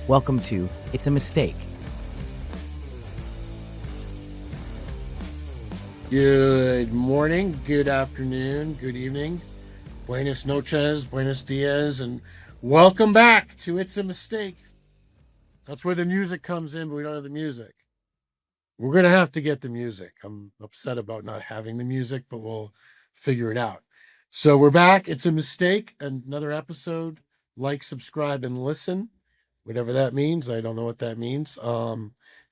Welcome to It's a Mistake. Good morning, good afternoon, good evening. Buenos noches, buenos dias, and welcome back to It's a Mistake. That's where the music comes in, but we don't have the music. We're going to have to get the music. I'm upset about not having the music, but we'll figure it out. So we're back. It's a Mistake, another episode. Like, subscribe, and listen. Whatever that means. I don't know what that means. I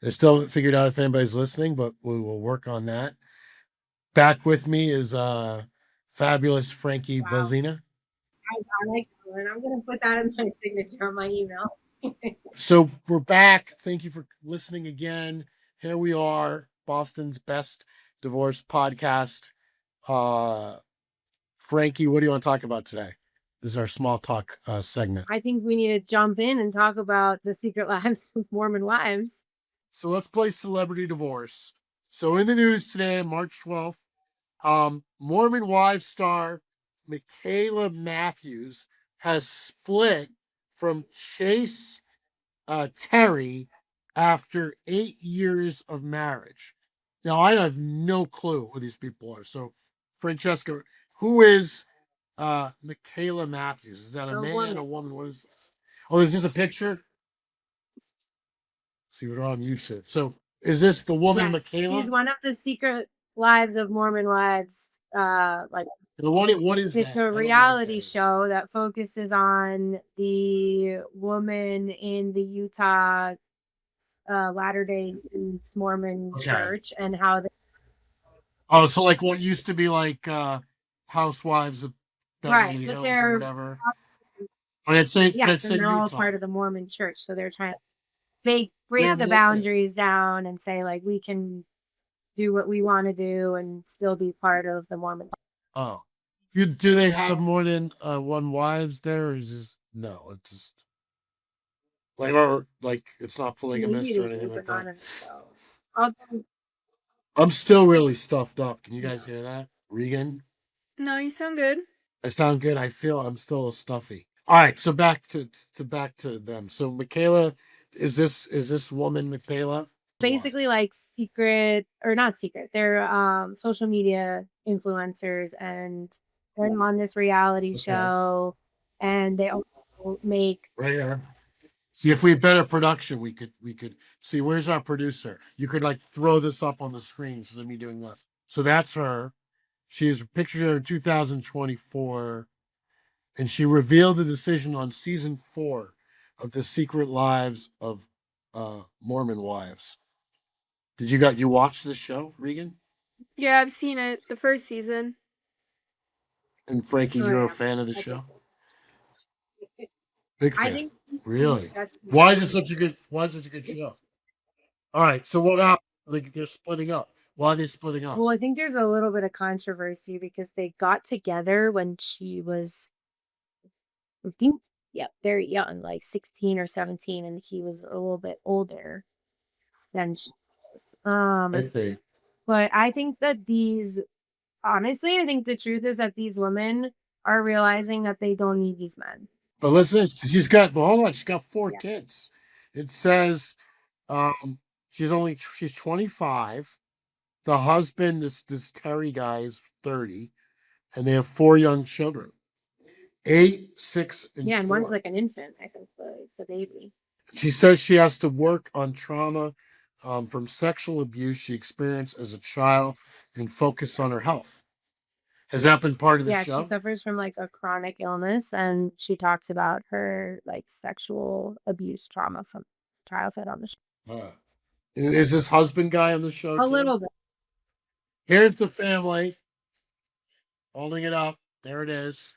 still haven't figured out if anybody's listening, but we will work on that. Back with me is fabulous Frankie Bazina. I like that one. I'm going to put that as my signature on my email. So we're back. Thank you for listening again. Here we are, Boston's best divorce podcast. Frankie, what do you want to talk about today? This is our small talk segment. I think we need to jump in and talk about the secret lives of Mormon wives. So let's play celebrity divorce. So in the news today, March 12th, Mormon Wives star Mikayla Matthews has split from Jace Terry after 8 years of marriage. Now, I have no clue who these people are. So, Francesca, who is Mikayla Matthews? Is that a man, a woman? What is that? Oh, is this a picture? See, we're on YouTube. So, is this the woman, Yes, Mikayla? she's one of the secret lives of Mormon wives. What is It's that? a reality show that focuses on the woman in the Utah Latter-day Saints Mormon church and how they... Oh, so like what used to be like Housewives of Beverly Hills but they're... or whatever. But it's and they're all part of the Mormon church, so they're trying to bring the boundaries down and say, like, we can do what we want to do and still be part of the Mormon. Oh, do they have more than one wives there, or is this no? It's just like it's not polygamous or anything like that. I'm still really stuffed up. Can you guys hear that, Regan? No, you sound good. I sound good. I feel I'm still stuffy. All right, so back to them. So Mikayla, is this woman Mikayla? Basically, like secret or not secret. They're social media influencers, and they're on this reality show, and they also make right here. See, if we had better production, we could see. Where's our producer? You could like throw this up on the screen instead of me doing this. So that's her. She's pictured here in 2024, and she revealed the decision on season 4 of The Secret Lives of Mormon Wives. Did you watch this show, Regan? Yeah, I've seen it, the first season. And Frankie, you're a fan of the show? Big fan. Really? Why is it such a good show? All right, so what happened? Like they're splitting up. Why are they splitting up? Well, I think there's a little bit of controversy because they got together when she was, I think, very young, like 16 or 17, and he was a little bit older than she was. I see. But I think that honestly, I think the truth is that these women are realizing that they don't need these men. But listen, she's got 4 kids. It says she's 25. The husband, this Terry guy, is 30, and they have 4 young children. 8, 6, and 4. And one's like an infant, I think, the baby. She says she has to work on trauma from sexual abuse she experienced as a child and focus on her health. Has that been part of the show? Yeah, she suffers from like a chronic illness, and she talks about her like sexual abuse trauma from childhood on the show. Is this husband guy on the show? A little bit. Here's the family holding it up. There it is.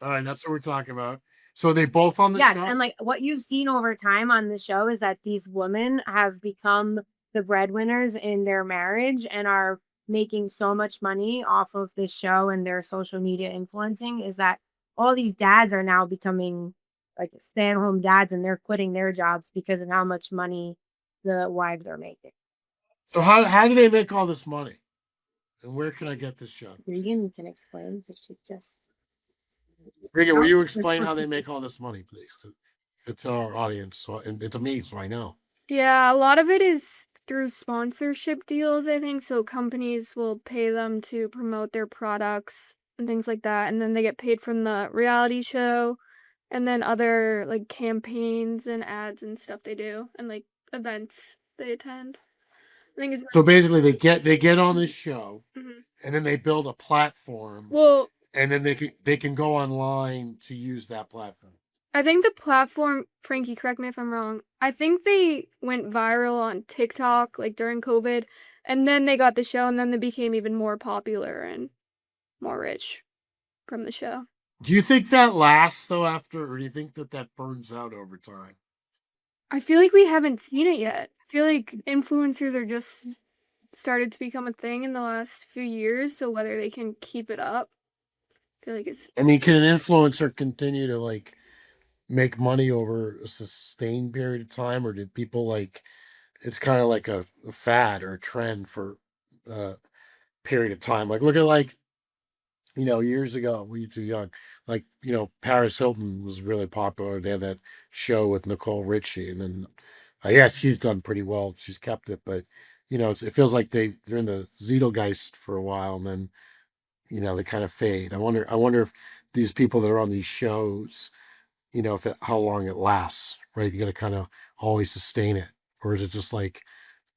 All right, that's what we're talking about. So are they both on the show? Yes, and like what you've seen over time on the show is that these women have become the breadwinners in their marriage and are making so much money off of this show and their social media influencing, is that all these dads are now becoming like stay-at-home dads, and they're quitting their jobs because of how much money the wives are making. So how do they make all this money? And where can I get this show? Regan can explain, because she just... Regan, will you explain how they make all this money, please? It's our audience, so and it's me, so I know. Yeah, a lot of it is through sponsorship deals, I think. So companies will pay them to promote their products and things like that. And then they get paid from the reality show and then other like campaigns and ads and stuff they do and like events they attend. I think it's So basically, they get on this show, Mhm. and then they build a platform, Well, and then they can go online to use that platform. I think the platform, Frankie, correct me if I'm wrong. I think they went viral on TikTok like during COVID, and then they got the show, and then they became even more popular and more rich from the show. Do you think that lasts though after, or do you think that that burns out over time? I feel like we haven't seen it yet. I feel like influencers are just started to become a thing in the last few years, so whether they can keep it up, I feel like it's I mean, can an influencer continue to like make money over a sustained period of time, or did people like it's kind of like a fad or a trend for a period of time? Like, look at like years ago, we were too young. Like, Paris Hilton was really popular. They had that show with Nicole Richie, and then, yeah, she's done pretty well. She's kept it, but it feels like they're in the Zeitgeist for a while, and then they kind of fade. I wonder if these people that are on these shows, if how long it lasts, right? You got to kind of always sustain it, or is it just like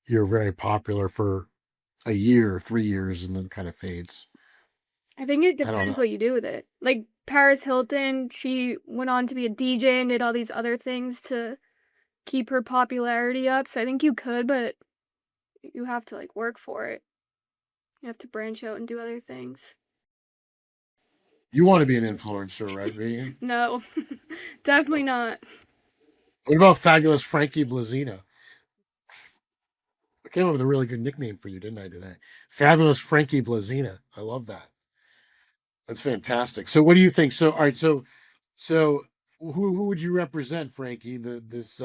you're very popular for a year, 3 years, and then kind of fades? I think it I don't depends know. what you do with it. Like Paris Hilton, she went on to be a DJ and did all these other things to keep her popularity up. So I think you could, but you have to like work for it. You have to branch out and do other things. You want to be an influencer, right, Regan? No, definitely not. What about fabulous Frankie Blazina? I came up with a really good nickname for you, didn't I, today? Fabulous Frankie Blazina. I love that. That's fantastic. So, what do you think? So, all right. So, who would you represent, Frankie? This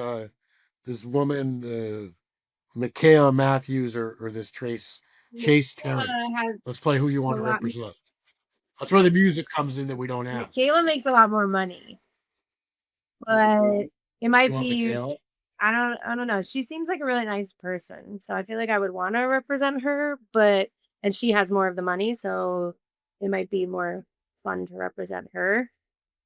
woman, Mikayla Matthews, or this Chase Terry? Has Let's play who you a want to lot. represent. That's where the music comes in that we don't have. Mikayla makes a lot more money, but it You might want be. Mikayla? I don't know. She seems like a really nice person, so I feel like I would want to represent her. And she has more of the money, so it might be more fun to represent her.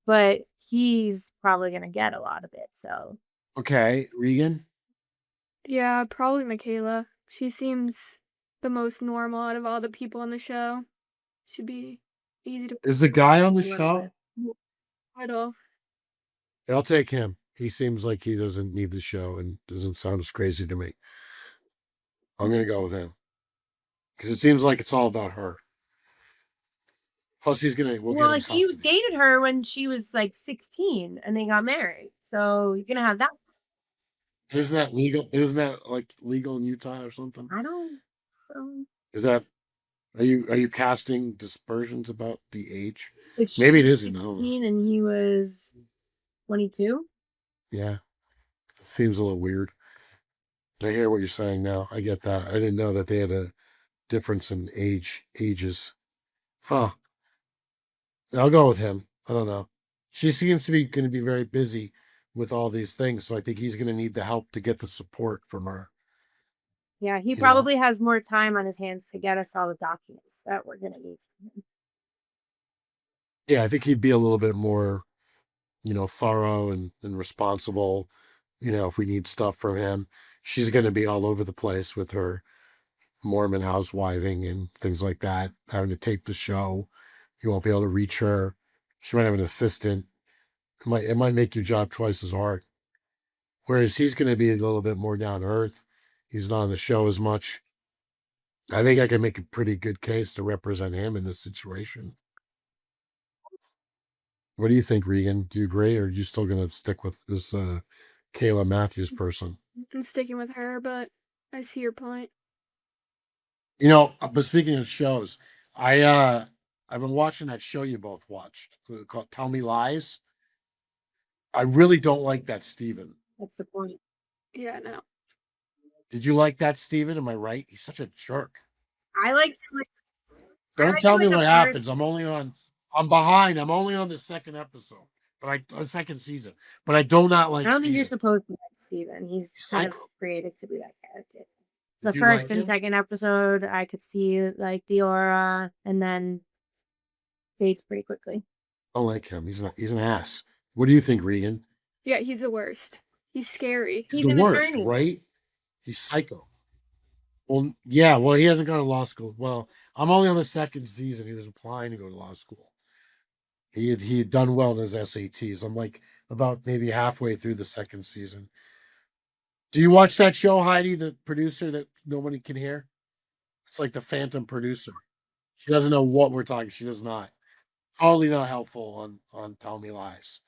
But he's probably gonna get a lot of it. So Okay, Regan. Yeah, probably Mikayla. She seems the most normal out of all the people on the show. Should be easy to Is the guy on the work show? with. at all. I'll take him. He seems like he doesn't need the show and doesn't sound as crazy to me. I'm gonna go with him because it seems like it's all about her. Plus, we'll get Well, him he custody. dated her when she was like 16, and they got married. So you're gonna have that. Isn't that legal? Isn't that like legal in Utah or something? I don't. So Is that are you casting dispersions about the age? if she Maybe it was isn't. I don't know. 16 and he was 22. Yeah, it seems a little weird. I hear what you're saying now. I get that. I didn't know that they had a difference in ages. Huh. I'll go with him. I don't know. She seems to be going to be very busy with all these things, so I think he's going to need the help to get the support from her. Yeah, he You know? probably has more time on his hands to get us all the documents that we're gonna need from him. Yeah, I think he'd be a little bit more, thorough and responsible. If we need stuff from him, she's going to be all over the place with her Mormon housewiving and things like that, having to tape the show. You won't be able to reach her. She might have an assistant. It might make your job twice as hard. Whereas he's going to be a little bit more down to earth. He's not on the show as much. I think I can make a pretty good case to represent him in this situation. What do you think, Regan? Do you agree, or are you still going to stick with this Kayla Matthews person? I'm sticking with her, but I see your point. But speaking of shows, I've been watching that show you both watched called Tell Me Lies. I really don't like that Steven. That's the point. Yeah, no. Did you like that Steven? Am I right? He's such a jerk. I like. Don't like tell him me in the what first- happens. I'm behind. I'm only on the second episode. but on second season. But I do not like I don't think you're Steven. supposed to like Steven. He's kind of Psycho. created to be that character. Did The you first like and him? second episode, I could see like the aura, and then fades pretty quickly. I don't like him. He's an ass. What do you think, Regan? Yeah, he's the worst. He's scary. He's He's the an worst, attorney. right? He's psycho. Well, yeah. Well, he hasn't gone to law school. Well, I'm only on the second season. He was applying to go to law school. He had done well in his SATs. I'm like about maybe halfway through the second season. Do you watch that show, Heidi, the producer that nobody can hear? It's like the phantom producer. She doesn't know what we're talking. She does not. Totally not helpful on Tell Me Lies.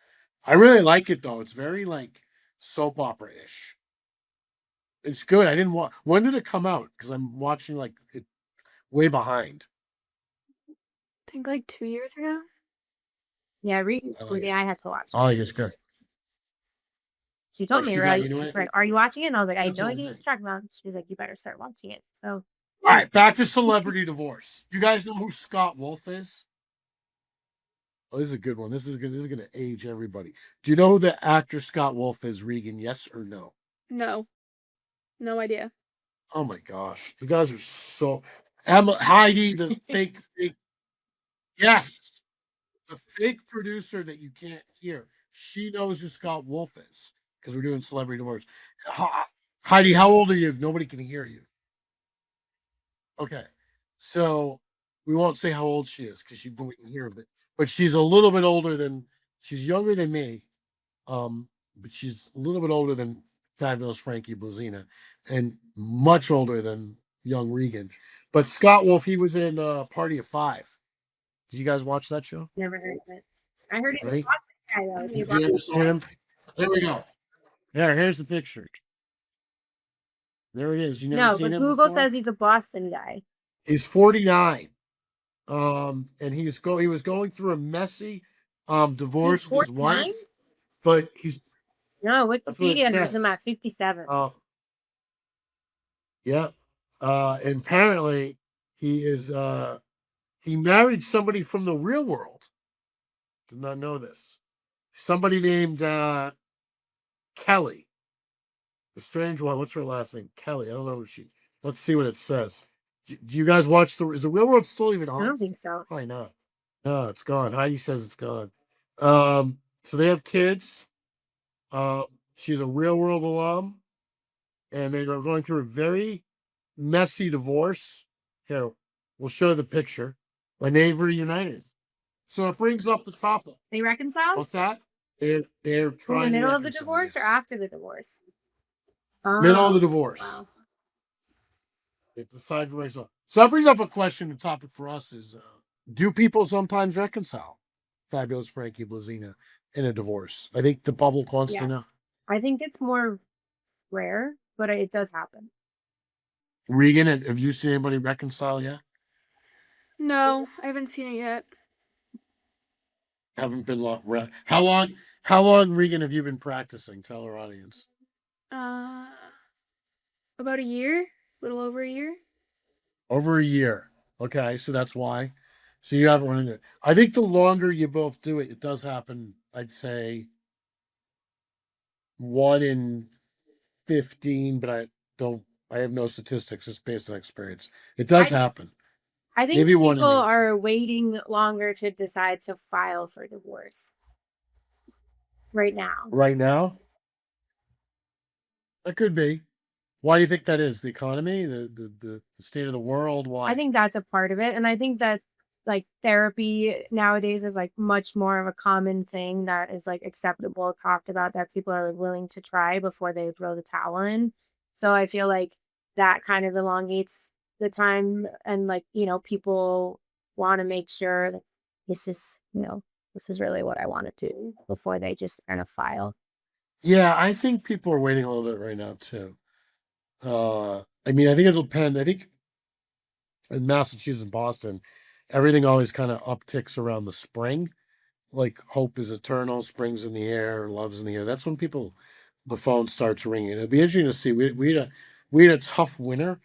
I really like it though. It's very like soap opera ish. It's good. I didn't watch. When did it come out? Because I'm watching like it way behind. I think like 2 years ago. Yeah, I like it. I had to watch it. I like it's good. She told me, she got right? you into She's it? like, "Are you watching it?" And I was like, "I had That's no all idea what good. you're talking about." She's like, "You better start watching it." So All right, back to celebrity divorce. You guys know who Scott Wolfe is? Oh, this is a good one. This is good. This is gonna age everybody. Do you know who the actor Scott Wolfe is, Regan? Yes or no? No. No idea. Oh my gosh, you guys are so. Emma, Heidi, the fake. Yes, the fake producer that you can't hear. She knows who Scott Wolfe is because we're doing celebrity divorce. Heidi, how old are you? Nobody can hear you. Okay, so we won't say how old she is because she won't hear it. But she's a little bit older than. She's younger than me, but she's a little bit older than fabulous Frankie Blazina, and much older than young Regan. But Scott Wolf, he was in Party of Five. Did you guys watch that show? never heard of it. I heard he's Right? a Boston guy though. Is he a Did you ever Boston saw guy? him? There we go. Here's the picture. There it is. You never No, seen but him Google before? says he's a Boston guy. He's 49. And he was going through a messy divorce He's with his 49? wife, but he's No, what it Wikipedia has him says. at 57. Yeah. And apparently he is he married somebody from the real world. Did not know this. Somebody named Kelly. The strange one. What's her last name? Kelly. I don't know who she. Let's see what it says. Do you guys watch is the real world still even I on? don't think so. Probably not. No, it's gone. Heidi says it's gone. So they have kids. She's a real world alum, and they are going through a very messy divorce. Here, we'll show the picture. When they reunited. So it brings up the topic. They reconciled? What's that? They're In trying the to middle of the reconcile, divorce or yes. after the divorce? Middle of the Oh, divorce. wow. They decide to reconcile. So that brings up a question. The topic for us is: do people sometimes reconcile? Fabulous Frankie Blazina in a divorce. I think the public wants to know. Yes. I think it's more rare, but it does happen. Regan, have you seen anybody reconcile yet? No, I haven't seen it yet. Haven't been long. How long, Regan, have you been practicing? Tell our audience. About a year, a little over a year. Over a year. Okay, so that's why. So you haven't run into it. I think the longer you both do it, it does happen. I'd say 1 in 15, but I have no statistics. It's based on experience. It does happen. I think Maybe 1 in people 18. are waiting longer to decide to file for divorce right now. Right now? That could be. Why do you think that is? The economy, the state of the world? Why? I think that's a part of it. And I think that like therapy nowadays is like much more of a common thing that is like acceptable, talked about, that people are willing to try before they throw the towel in. So I feel like that kind of elongates the time, and like, people want to make sure that this is really what I want to do before they just kind of file. Yeah, I think people are waiting a little bit right now too. I mean, I think it'll depend. I think in Massachusetts and Boston, everything always kind of upticks around the spring. Like hope is eternal, spring's in the air, love's in the air. That's when the phone starts ringing. It'll be interesting to see. We had a tough winter,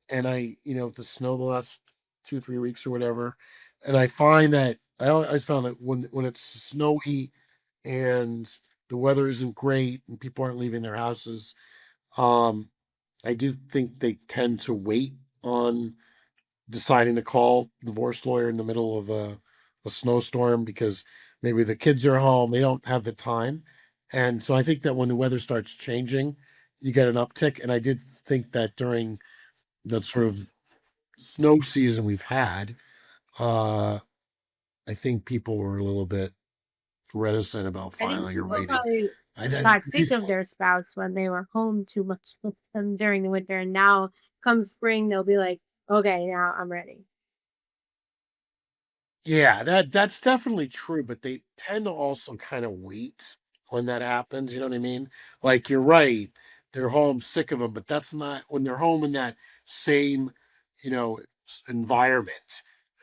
and with the snow the last 2-3 weeks or whatever, and I find that I always found that when it's snowy and the weather isn't great and people aren't leaving their houses, I do think they tend to wait on deciding to call divorce lawyer in the middle of a snowstorm because maybe the kids are home, they don't have the time. And so I think that when the weather starts changing, you get an uptick. And I did think that during the sort of snow season we've had, uh, I think people were a little bit reticent about I think filing or people waiting. probably I got sick of their spouse when they were home too much with them during the winter, and now come spring they'll be like, okay, now I'm ready. Yeah, that's definitely true, but they tend to also kind of wait when that happens. You know what I mean? Like you're right, they're home sick of them, but that's not when they're home in that same, environment.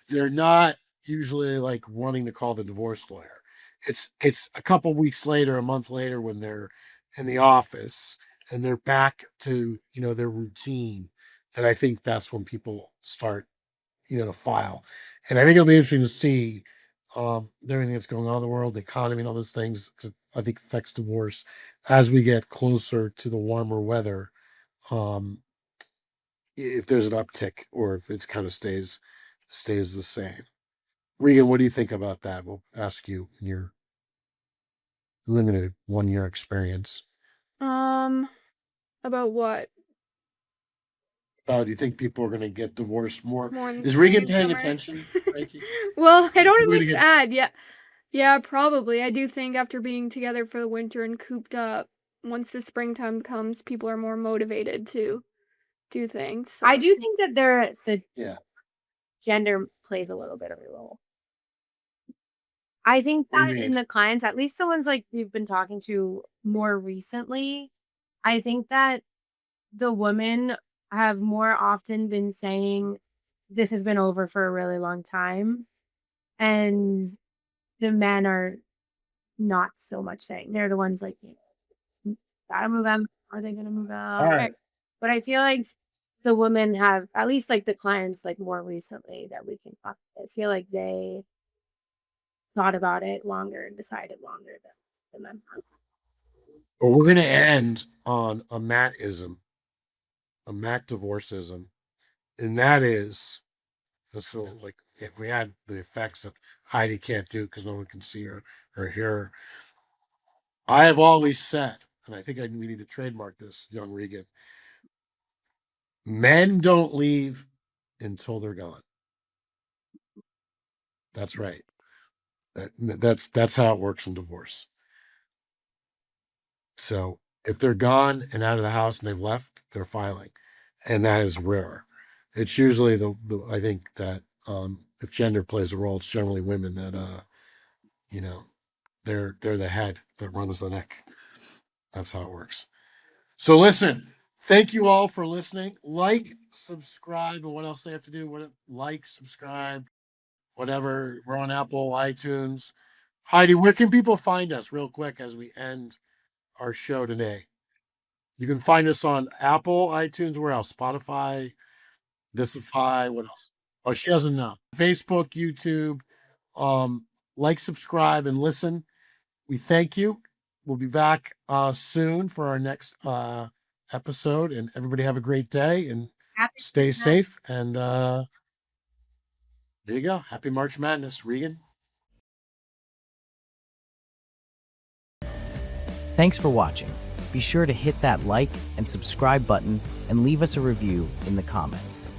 They're not usually like wanting to call the divorce lawyer. It's a couple weeks later, a month later, when they're in the office and they're back to their routine. That I think that's when people start to file. And I think it'll be interesting to see everything that's going on in the world, the economy, and all those things. 'Cause I think affects divorce as we get closer to the warmer weather. Um, if there's an uptick or if it's kind of stays the same. Regan, what do you think about that? We'll ask you in your limited 1 year experience. About what? Do you think people are going to get divorced more? More in Is spring Regan and paying summer? attention, Frankie? Well, I don't have People are much gonna to add. Yeah. Yeah, probably. I do think after being together for the winter and cooped up, once the springtime comes, people are more motivated to do things. So. I do think that the Yeah. gender plays a little bit of a role. I think What do that you in mean? the clients, at least the ones like we've been talking to more recently, I think that the women have more often been saying this has been over for a really long time. And the men are not so much saying. They're the ones like, gotta move out. Are they gonna move out? All right. But I feel like the women have, at least like the clients like more recently that we can talk, I feel like they thought about it longer and decided longer than the men have. Well, we're going to end on a Mattism, a Matt divorceism, and that is so like if we had the effects that Heidi can't do because no one can see her or hear her. I have always said, and I think we need to trademark this, young Regan. Men don't leave until they're gone. That's right. That's how it works in divorce. So if they're gone and out of the house and they've left, they're filing, and that is rare. It's usually the I think that if gender plays a role, it's generally women that you know they're the head that runs the neck. That's how it works. So listen, thank you all for listening. Like, subscribe, and what else they have to do? What like, subscribe, whatever. We're on Apple, iTunes. Heidi, where can people find us real quick as we end our show today? You can find us on Apple, iTunes, where else? Spotify, Thisify, what else? Oh, she doesn't know. Facebook, YouTube. Um, like, subscribe, and listen. We thank you. We'll be back soon for our next episode. And everybody have a great day and Happy stay Christmas. safe. And there you go. Happy March Madness, Regan. Thanks for watching. Be sure to hit that like and subscribe button and leave us a review in the comments.